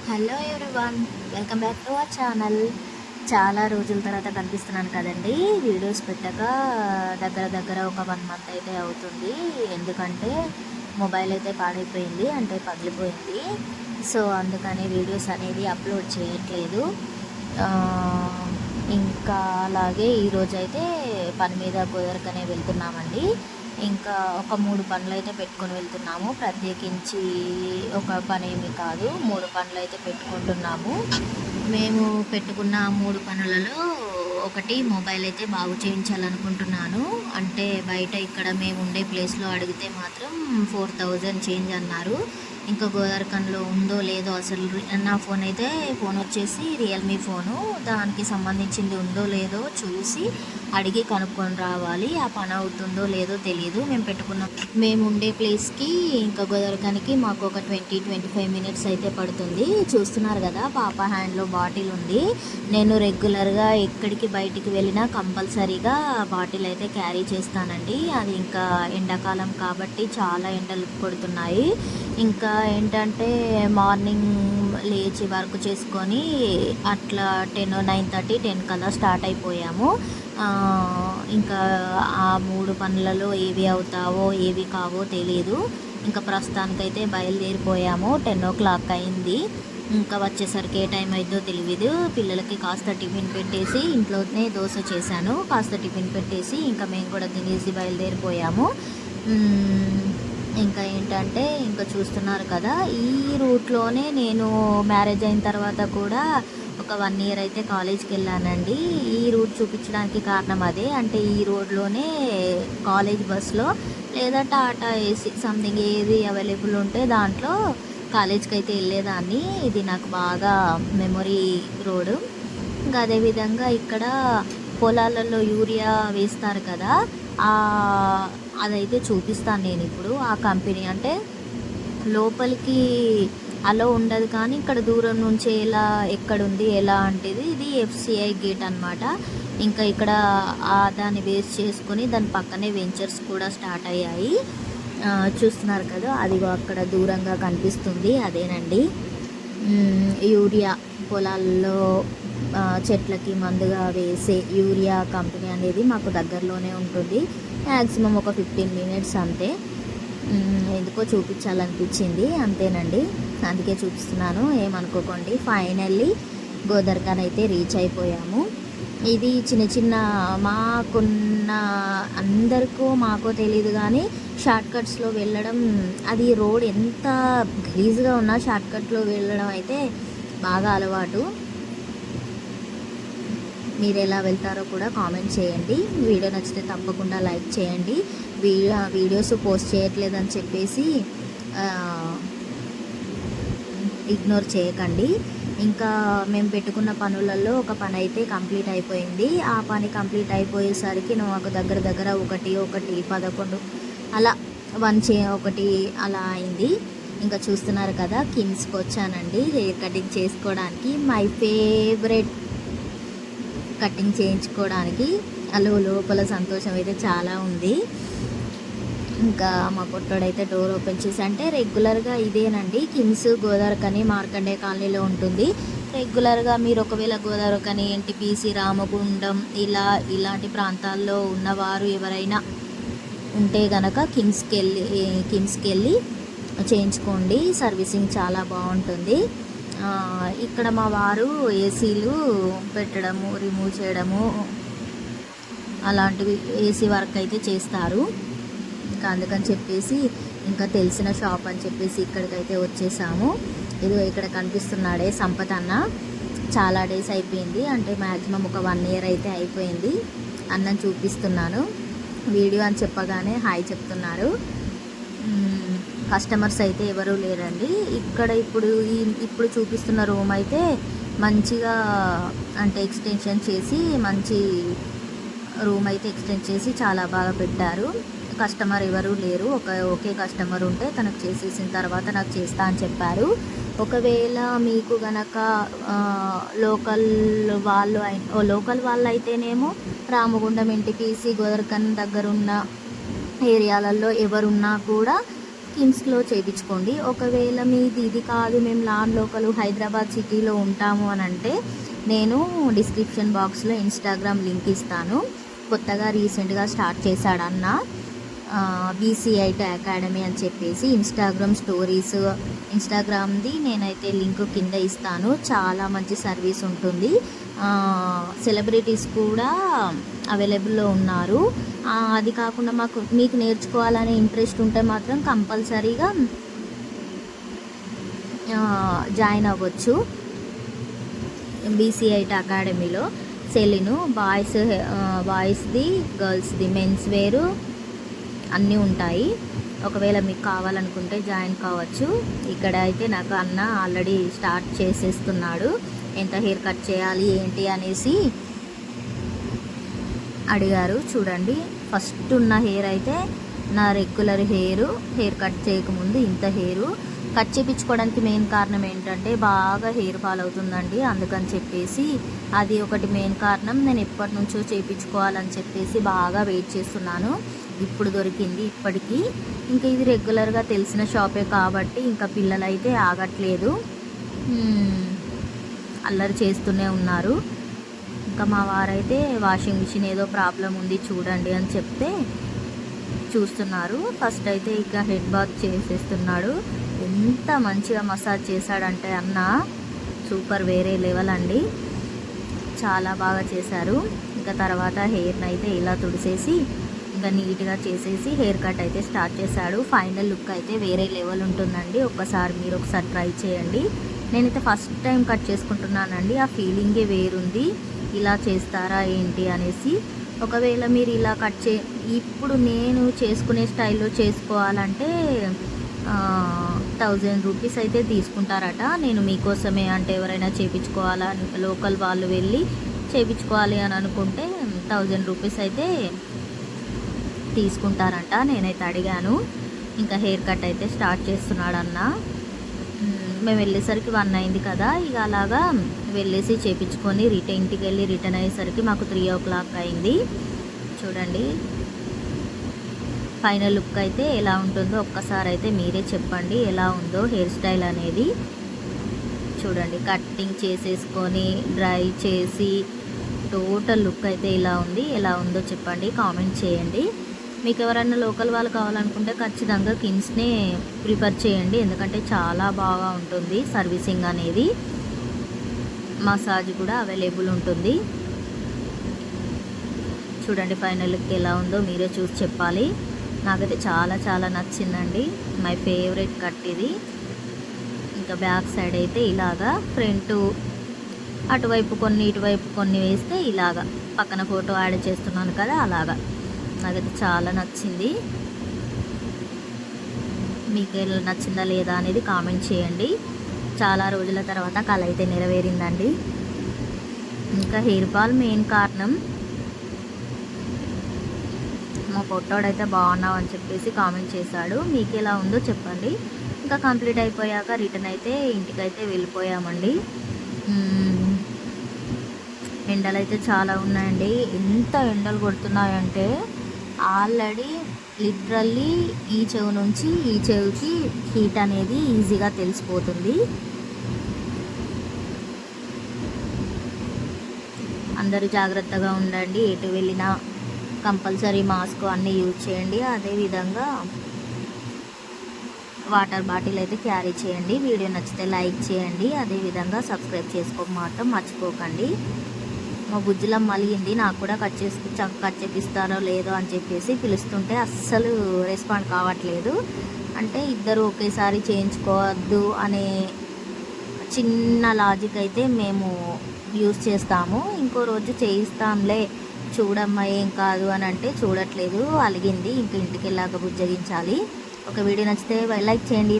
Hello everyone, welcome back to our channel. చాలా రోజుల తర్వాత కనిపిస్తున్నాను కదండి. వీడియోస్ పెట్టక దగ్గర దగ్గర ఒక 1 మంత్ అయితే అవుతుంది. ఎందుకంటే మొబైల్ అయితే పాడైపోయింది, అంటే పగిలిపోయింది. సో అందుకని వీడియోస్ అనేది అప్లోడ్ చేయట్లేదు. ఆ, ఇంకా అలాగే ఈరోజైతే పని మీద కుదరకనే వెళ్తున్నామండి. ఇంకా ఒక 3 పనులైతే పెట్టుకొని వెళ్తున్నాము. ప్రత్యేకించి ఒక పనేమి కాదు, 3 పనులైతే పెట్టుకుంటున్నాము. మేము పెట్టుకున్న 3 పనులలో ఒకటి మొబైల్ అయితే బాగు చేయించాలనుకుంటున్నాను. అంటే బయట ఇక్కడ మేము ఉండే ప్లేస్లో అడిగితే మాత్రం 4000 చేంజ్ అన్నారు. ఇంకా గోదావరిఖండ్లో ఉందో లేదో అసలు. నా ఫోన్ వచ్చేసి రియల్మీ ఫోను. దానికి సంబంధించింది ఉందో లేదో చూసి అడిగి కనుక్కొని రావాలి. ఆ పని అవుతుందో లేదో తెలియదు. మేము ఉండే ప్లేస్కి ఇంకా గోదావరిఖండ్కి మాకు ఒక 20-25 మినిట్స్ అయితే పడుతుంది. చూస్తున్నారు కదా, పాప హ్యాండ్లో బాటిల్ ఉంది. నేను రెగ్యులర్గా ఎక్కడికి బయటికి వెళ్ళినా కంపల్సరీగా బాటిల్ అయితే క్యారీ చేస్తానండి. అది ఇంకా ఎండాకాలం కాబట్టి చాలా ఎండలు కొడుతున్నాయి. ఇంకా ఏంటంటే మార్నింగ్ లేచి వర్క్ చేసుకొని అట్లా 9:30-10 కల్లా స్టార్ట్ అయిపోయాము. ఇంకా ఆ 3 పనులలో ఏవి అవుతావో ఏవి కావో తెలియదు. ఇంకా ప్రస్తుతానికైతే బయలుదేరిపోయాము. 10 o'clock అయింది. ఇంకా వచ్చేసరికి ఏ టైం అయిద్దో తెలియదు. పిల్లలకి కాస్త టిఫిన్ పెట్టేసి, ఇంట్లోనే దోశ చేశాను, కాస్త టిఫిన్ పెట్టేసి ఇంకా మేము కూడా తినేసి బయలుదేరిపోయాము. ఇంకా ఏంటంటే ఇంకా చూస్తున్నారు కదా, ఈ రూట్లోనే నేను మ్యారేజ్ అయిన తర్వాత కూడా ఒక 1 year అయితే కాలేజ్కి వెళ్ళానండి. ఈ రూట్ చూపించడానికి కారణం అదే. అంటే ఈ రోడ్లోనే కాలేజ్ బస్లో లేదా టాటా ఏసీ సంథింగ్ ఏది అవైలబుల్ ఉంటే దాంట్లో కాలేజ్కి అయితే వెళ్ళేదాన్ని. ఇది నాకు బాగా మెమొరీ రోడ్. ఇంకా అదేవిధంగా ఇక్కడ పొలాలలో యూరియా వేస్తారు కదా, అదైతే చూపిస్తాను నేను ఇప్పుడు. ఆ కంపెనీ అంటే లోపలికి అలో ఉండదు, కానీ ఇక్కడ దూరం నుంచి ఎక్కడుంది ఎలా అంటే ఇది FCI గేట్ అనమాట. ఇంకా ఇక్కడ దాన్ని బేస్ చేసుకొని దాని పక్కనే వెంచర్స్ కూడా స్టార్ట్ అయ్యాయి. చూస్తున్నారు కదా, అదిగో అక్కడ దూరంగా కనిపిస్తుంది, అదేనండి యూరియా. పొలాల్లో చెట్లకి మందుగా వేసే యూరియా కంపెనీ అనేది మాకు దగ్గరలోనే ఉంటుంది. మ్యాక్సిమం ఒక 15 minutes అంతే. ఎందుకో చూపించాలనిపించింది, అంతేనండి, అందుకే చూపిస్తున్నాను, ఏమనుకోకండి. ఫైనల్లీ గోదావరిఖండ్ అయితే రీచ్ అయిపోయాము. ఇది చిన్న చిన్న మాకో తెలియదు కానీ షార్ట్కట్స్లో వెళ్ళడం, అది రోడ్ ఎంత గలీజ్గా ఉన్నా షార్ట్కట్లో వెళ్ళడం అయితే బాగా అలవాటు. మీరు ఎలా వెళ్తారో కూడా కామెంట్ చేయండి. వీడియో నచ్చితే తప్పకుండా లైక్ చేయండి. వీడియోస్ పోస్ట్ చేయట్లేదని చెప్పేసి ఇగ్నోర్ చేయకండి. ఇంకా మేము పెట్టుకున్న పనులలో ఒక పని అయితే కంప్లీట్ అయిపోయింది. ఆ పని కంప్లీట్ అయిపోయేసరికి మాకు దగ్గర దగ్గర 11 అలా 1 అలా అయింది. ఇంకా చూస్తున్నారు కదా, కిమ్స్కి వచ్చానండి హెయిర్ కటింగ్ చేసుకోవడానికి. మై ఫేవరెట్ కటింగ్ చేయించుకోవడానికి. లోపల సంతోషం అయితే చాలా ఉంది. ఇంకా మా పొట్టోడైతే డోర్ ఓపెన్ చేసి, అంటే రెగ్యులర్గా ఇదేనండి కిమ్స్ గోదావరిఖని మార్కండే కాలనీలో ఉంటుంది. రెగ్యులర్గా మీరు ఒకవేళ గోదావరిఖని, NTPC, రామగుండం ఇలాంటి ప్రాంతాల్లో ఉన్నవారు ఎవరైనా ఉంటే గనక కిమ్స్కి వెళ్ళి చేయించుకోండి. సర్వీసింగ్ చాలా బాగుంటుంది. ఇక్కడ మా వారు ఏసీలు పెట్టడము, రిమూవ్ చేయడము అలాంటివి ఏసీ వర్క్ అయితే చేస్తారు. ఇంకా అందుకని చెప్పేసి ఇంకా తెలిసిన షాప్ అని చెప్పేసి ఇక్కడికైతే వచ్చేసాము. ఇదిగో ఇక్కడ కనిపిస్తున్నాడే సంపత్ అన్న. చాలా డేస్ అయిపోయింది, అంటే మ్యాక్సిమం ఒక 1 year అయితే అయిపోయింది. అన్నని చూపిస్తున్నాను. వీడియో అని చెప్పగానే హాయ్ చెప్తున్నారు. కస్టమర్స్ అయితే ఎవరూ లేరండి ఇక్కడ. ఇప్పుడు చూపిస్తున్న రూమ్ అయితే మంచిగా, అంటే ఎక్స్టెన్షన్ చేసి మంచి రూమ్ అయితే ఎక్స్టెండ్ చేసి చాలా బాగా పెట్టారు. కస్టమర్ ఎవరూ లేరు. ఒకే కస్టమర్ ఉంటే తనకు చేసేసిన తర్వాత నాకు చేస్తా అని చెప్పారు. ఒకవేళ మీకు గనక లోకల్ వాళ్ళు అయితేనేమో రామగుండం, NTPC, గోదావరిఖండ్ దగ్గరున్న ఏరియాలలో ఎవరున్నా కూడా కిమ్స్లో చేయించుకోండి. ఒకవేళ మీది ఇది కాదు, మేము లాన్ లోకల్ హైదరాబాద్ సిటీలో ఉంటాము అని అంటే నేను డిస్క్రిప్షన్ బాక్స్లో ఇన్స్టాగ్రామ్ లింక్ ఇస్తాను. కొత్తగా రీసెంట్గా స్టార్ట్ చేశాడు అన్న బీసీఐటీ అకాడమీ అని చెప్పేసి ఇన్స్టాగ్రామ్ స్టోరీస్. ఇన్స్టాగ్రామ్ది నేనైతే లింక్ కింద ఇస్తాను. చాలా మంచి సర్వీస్ ఉంటుంది. సెలబ్రిటీస్ కూడా అవైలబుల్లో ఉన్నారు. అది కాకుండా మీకు నేర్చుకోవాలనే ఇంట్రెస్ట్ ఉంటే మాత్రం కంపల్సరీగా జాయిన్ అవ్వచ్చు. బీసీఐటీ అకాడమీలో సెలిను బాయ్స్ది, గర్ల్స్ది, మెన్స్ వేరు అన్నీ ఉంటాయి. ఒకవేళ మీకు కావాలనుకుంటే జాయిన్ కావచ్చు. ఇక్కడ అయితే నాకు అన్న ఆల్రెడీ స్టార్ట్ చేసేస్తున్నాడు. ఎంత హెయిర్ కట్ చేయాలి ఏంటి అనేసి అడిగారు. చూడండి, ఫస్ట్ ఉన్న హెయిర్ అయితే నా రెగ్యులర్ హెయిర్ కట్ చేయకముందు ఇంత హెయిర్ కట్ చేయించుకోవడానికి మెయిన్ కారణం ఏంటంటే బాగా హెయిర్ ఫాల్ అవుతుందండి. అందుకని చెప్పేసి అది ఒకటి మెయిన్ కారణం. నేను ఎప్పటి నుంచో చేయించుకోవాలని చెప్పేసి బాగా వెయిట్ చేస్తున్నాను. ఇప్పుడు దొరికింది ఇప్పటికీ. ఇంకా ఇది రెగ్యులర్గా తెలిసిన షాపే కాబట్టి ఇంకా పిల్లలు అయితే ఆగట్లేదు, అల్లరి చేస్తూనే ఉన్నారు. ఇంకా మా వారైతే వాషింగ్ మిషన్ ఏదో ప్రాబ్లం ఉంది చూడండి అని చెప్తే చూస్తున్నారు. ఫస్ట్ అయితే ఇక హెడ్ బాత్ చేసేస్తున్నాడు. ఎంత మంచిగా మసాజ్ చేశాడంటే అన్న సూపర్, వేరే లెవెల్ అండి. చాలా బాగా చేశారు. ఇంకా తర్వాత హెయిర్ని అయితే ఇలా తుడిసేసి ఇంకా నీట్గా చేసేసి హెయిర్ కట్ అయితే స్టార్ట్ చేశాడు. ఫైనల్ లుక్ అయితే వేరే లెవెల్ ఉంటుందండి. మీరు ఒకసారి ట్రై చేయండి. నేనైతే ఫస్ట్ టైం కట్ చేసుకుంటున్నానండి. ఆ ఫీలింగే వేరుంది. ఇలా చేస్తారా ఏంటి అనేసి. ఒకవేళ మీరు ఇలా ఇప్పుడు నేను చేసుకునే స్టైల్లో చేసుకోవాలంటే 1000 రూపీస్ అయితే తీసుకుంటారట. నేను మీకోసమే అంటే ఎవరైనా చేయించుకోవాలని లోకల్ వాళ్ళు వెళ్ళి చేయించుకోవాలి అని అనుకుంటే 1000 రూపీస్ అయితే తీసుకుంటారంట. నేనైతే అడిగాను. ఇంకా హెయిర్ కట్ అయితే స్టార్ట్ చేస్తున్నాడు అన్న. మేము వెళ్ళేసరికి 1 అయింది కదా, ఇక అలాగా వెళ్ళేసి చేయించుకొని ఇంటికి వెళ్ళి రిటర్న్ అయ్యేసరికి మాకు 3 o'clock అయింది. చూడండి, ఫైనల్ లుక్ అయితే ఎలా ఉంటుందో ఒక్కసారి అయితే మీరే చెప్పండి ఎలా ఉందో హెయిర్ స్టైల్ అనేది. చూడండి, కట్టింగ్ చేసేసుకొని డ్రై చేసి టోటల్ లుక్ అయితే ఇలా ఉంది. ఎలా ఉందో చెప్పండి, కామెంట్ చేయండి. మీకు ఎవరైనా లోకల్ వాళ్ళు కావాలనుకుంటే ఖచ్చితంగా కిమ్స్నే ప్రిఫర్ చేయండి. ఎందుకంటే చాలా బాగా ఉంటుంది సర్వీసింగ్ అనేది. మసాజ్ కూడా అవైలబుల్ ఉంటుంది. చూడండి ఫైనల్ లుక్ ఎలా ఉందో మీరే చూసి చెప్పాలి. నాకైతే చాలా చాలా నచ్చిందండి. మై ఫేవరెట్ కట్ ఇది. ఇంకా బ్యాక్ సైడ్ అయితే ఇలాగా ఫ్రంట్ అటువైపు కొన్ని ఇటువైపు కొన్ని వేస్తే ఇలాగా పక్కన ఫోటో యాడ్ చేస్తున్నాను కదా, అలాగా నాకైతే చాలా నచ్చింది. మీకు నచ్చిందా లేదా అనేది కామెంట్ చేయండి. చాలా రోజుల తర్వాత కళ అయితే నెరవేరిందండి. ఇంకా హెయిర్ ఫాల్ మెయిన్ కారణం. మా పొట్టోడైతే బాగున్నావు అని చెప్పేసి కామెంట్ చేశాడు. మీకు ఎలా ఉందో చెప్పండి. ఇంకా కంప్లీట్ అయిపోయాక రిటర్న్ అయితే ఇంటికైతే వెళ్ళిపోయామండి. ఎండలు అయితే చాలా ఉన్నాయండి. ఎంత ఎండలు కొడుతున్నాయంటే ఆల్రెడీ లిటరల్లీ ఈ చెవు నుంచి ఈ చెవికి హీట్ అనేది ఈజీగా తెలిసిపోతుంది. అందరూ జాగ్రత్తగా ఉండండి. ఎటు వెళ్ళినా కంపల్సరీ మాస్క్ అన్నీ యూజ్ చేయండి. అదేవిధంగా వాటర్ బాటిల్ అయితే క్యారీ చేయండి. వీడియో నచ్చితే లైక్ చేయండి. అదేవిధంగా సబ్స్క్రైబ్ చేసుకోక మాత్రం మర్చిపోకండి. మా బుజ్జిలో మలిగింది, నాకు కూడా కట్ చేపిస్తారో లేదో అని చెప్పేసి పిలుస్తుంటే అస్సలు రెస్పాండ్ కావట్లేదు. అంటే ఇద్దరు ఒకేసారి చేయించుకోవద్దు అనే చిన్న లాజిక్ అయితే మేము యూజ్ చేస్తాము. ఇంకో రోజు చేయిస్తాంలే చూడమ్మా ఏం కాదు అని అంటే చూడట్లేదు, అలిగింది. ఇంక ఇంటికి వెళ్ళాక బుజ్జగించాలి. ఒక వీడియో నచ్చితే లైక్ చేయండి.